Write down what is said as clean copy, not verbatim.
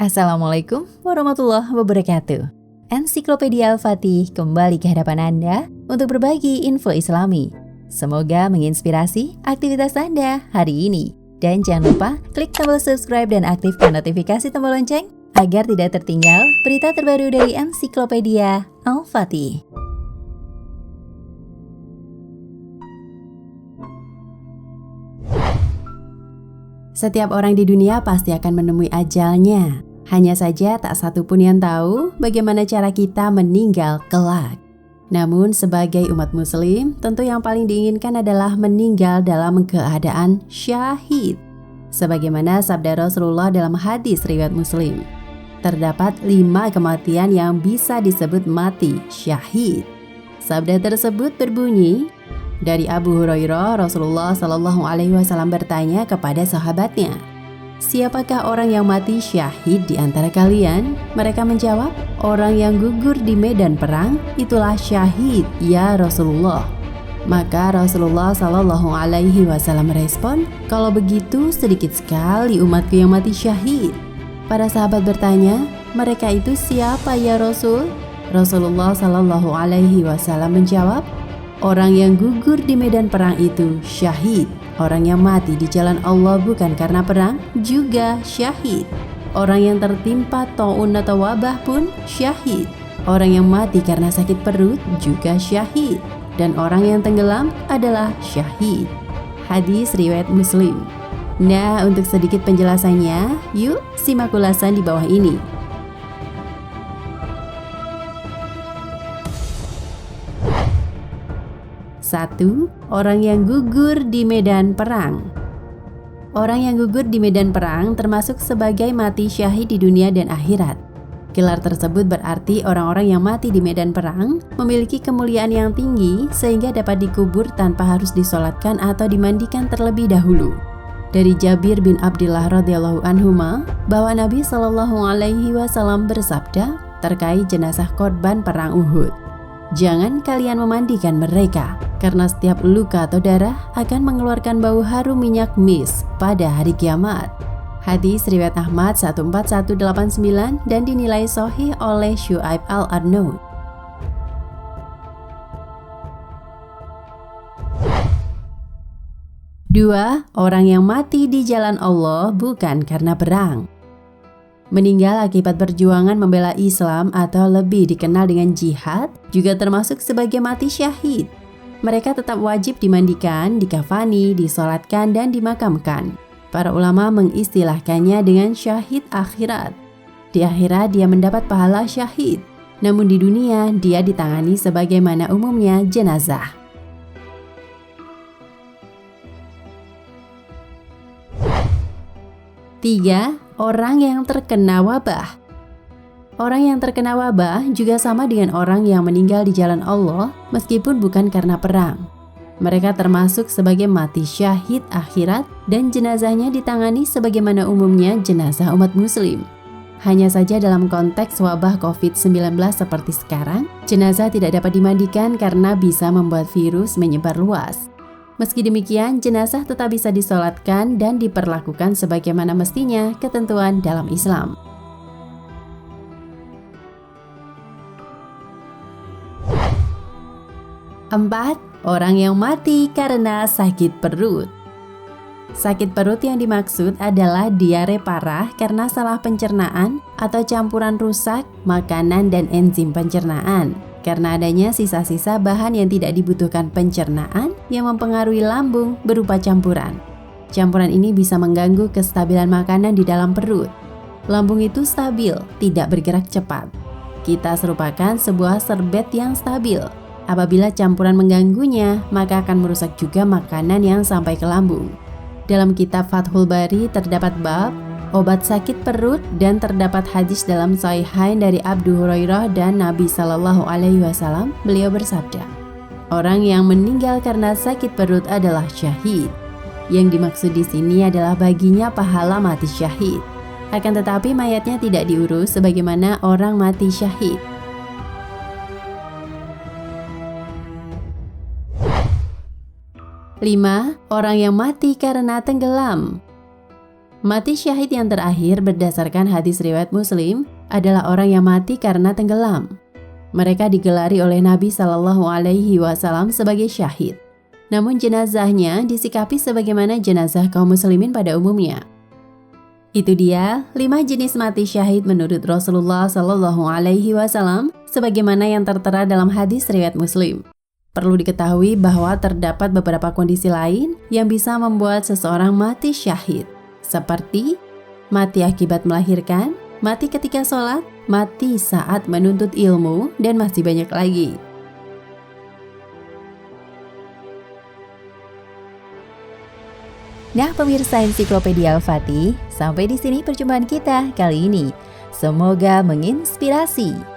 Assalamualaikum warahmatullahi wabarakatuh. Ensiklopedia Al-Fatih kembali ke hadapan Anda untuk berbagi info Islami. Semoga menginspirasi aktivitas Anda hari ini. Dan jangan lupa klik tombol subscribe dan aktifkan notifikasi tombol lonceng agar tidak tertinggal berita terbaru dari Ensiklopedia Al-Fatih. Setiap orang di dunia pasti akan menemui ajalnya. Hanya saja tak satu pun yang tahu bagaimana cara kita meninggal kelak. Namun sebagai umat muslim, tentu yang paling diinginkan adalah meninggal dalam keadaan syahid. Sebagaimana sabda Rasulullah dalam hadis riwayat Muslim. Terdapat 5 kematian yang bisa disebut mati syahid. Sabda tersebut berbunyi, dari Abu Hurairah, Rasulullah SAW bertanya kepada sahabatnya, "Siapakah orang yang mati syahid di antara kalian?" Mereka menjawab, "Orang yang gugur di medan perang, itulah syahid, ya Rasulullah." Maka Rasulullah SAW merespon, "Kalau begitu sedikit sekali umatku yang mati syahid." Para sahabat bertanya, "Mereka itu siapa ya Rasul?" Rasulullah SAW menjawab, "Orang yang gugur di medan perang itu syahid. Orang yang mati di jalan Allah bukan karena perang juga syahid. Orang yang tertimpa taun atau wabah pun syahid. Orang yang mati karena sakit perut juga syahid. Dan orang yang tenggelam adalah syahid." Hadis riwayat Muslim. Nah, untuk sedikit penjelasannya, yuk simak ulasan di bawah ini. 1. Orang yang gugur di medan perang. Orang yang gugur di medan perang termasuk sebagai mati syahid di dunia dan akhirat. Gelar tersebut berarti orang-orang yang mati di medan perang memiliki kemuliaan yang tinggi sehingga dapat dikubur tanpa harus disolatkan atau dimandikan terlebih dahulu. Dari Jabir bin Abdullah radhiyallahu anhuma bahwa Nabi SAW bersabda terkait jenazah korban perang Uhud, "Jangan kalian memandikan mereka, karena setiap luka atau darah akan mengeluarkan bau harum minyak mis pada hari kiamat." Hadis riwayat Ahmad 14189 dan dinilai sahih oleh Syu'aib Al-Arnaud. 2. Orang yang mati di jalan Allah bukan karena perang. Meninggal akibat perjuangan membela Islam atau lebih dikenal dengan jihad juga termasuk sebagai mati syahid. Mereka tetap wajib dimandikan, dikafani, disolatkan, dan dimakamkan. Para ulama mengistilahkannya dengan syahid akhirat. Di akhirat dia mendapat pahala syahid, namun di dunia dia ditangani sebagaimana umumnya jenazah. 3. Orang yang terkena wabah. Orang yang terkena wabah juga sama dengan orang yang meninggal di jalan Allah meskipun bukan karena perang. Mereka termasuk sebagai mati syahid akhirat dan jenazahnya ditangani sebagaimana umumnya jenazah umat muslim. Hanya saja dalam konteks wabah COVID-19 seperti sekarang, jenazah tidak dapat dimandikan karena bisa membuat virus menyebar luas. Meski demikian, jenazah tetap bisa disolatkan dan diperlakukan sebagaimana mestinya ketentuan dalam Islam. 4. Orang yang mati karena sakit perut. Sakit perut yang dimaksud adalah diare parah karena salah pencernaan atau campuran rusak makanan dan enzim pencernaan. Karena adanya sisa-sisa bahan yang tidak dibutuhkan pencernaan yang mempengaruhi lambung berupa campuran. Campuran ini bisa mengganggu kestabilan makanan di dalam perut. Lambung itu stabil, tidak bergerak cepat. Kita serupakan sebuah serbet yang stabil. Apabila campuran mengganggunya, maka akan merusak juga makanan yang sampai ke lambung. Dalam kitab Fathul Bari terdapat bab obat sakit perut dan terdapat hadis dalam Sahihain dari Abu Hurairah dan Nabi SAW. Beliau bersabda, "Orang yang meninggal karena sakit perut adalah syahid." Yang dimaksud di sini adalah baginya pahala mati syahid. Akan tetapi mayatnya tidak diurus sebagaimana orang mati syahid. 5. Orang yang mati karena tenggelam. Mati syahid yang terakhir berdasarkan hadis riwayat Muslim adalah orang yang mati karena tenggelam. Mereka digelari oleh Nabi Shallallahu Alaihi Wasallam sebagai syahid. Namun jenazahnya disikapi sebagaimana jenazah kaum muslimin pada umumnya. Itu dia 5 jenis mati syahid menurut Rasulullah Shallallahu Alaihi Wasallam sebagaimana yang tertera dalam hadis riwayat Muslim. Perlu diketahui bahwa terdapat beberapa kondisi lain yang bisa membuat seseorang mati syahid, seperti mati akibat melahirkan, mati ketika sholat, mati saat menuntut ilmu, dan masih banyak lagi. Nah, pemirsa Ensiklopedia Al-Fatih, sampai di sini perjumpaan kita kali ini. Semoga menginspirasi.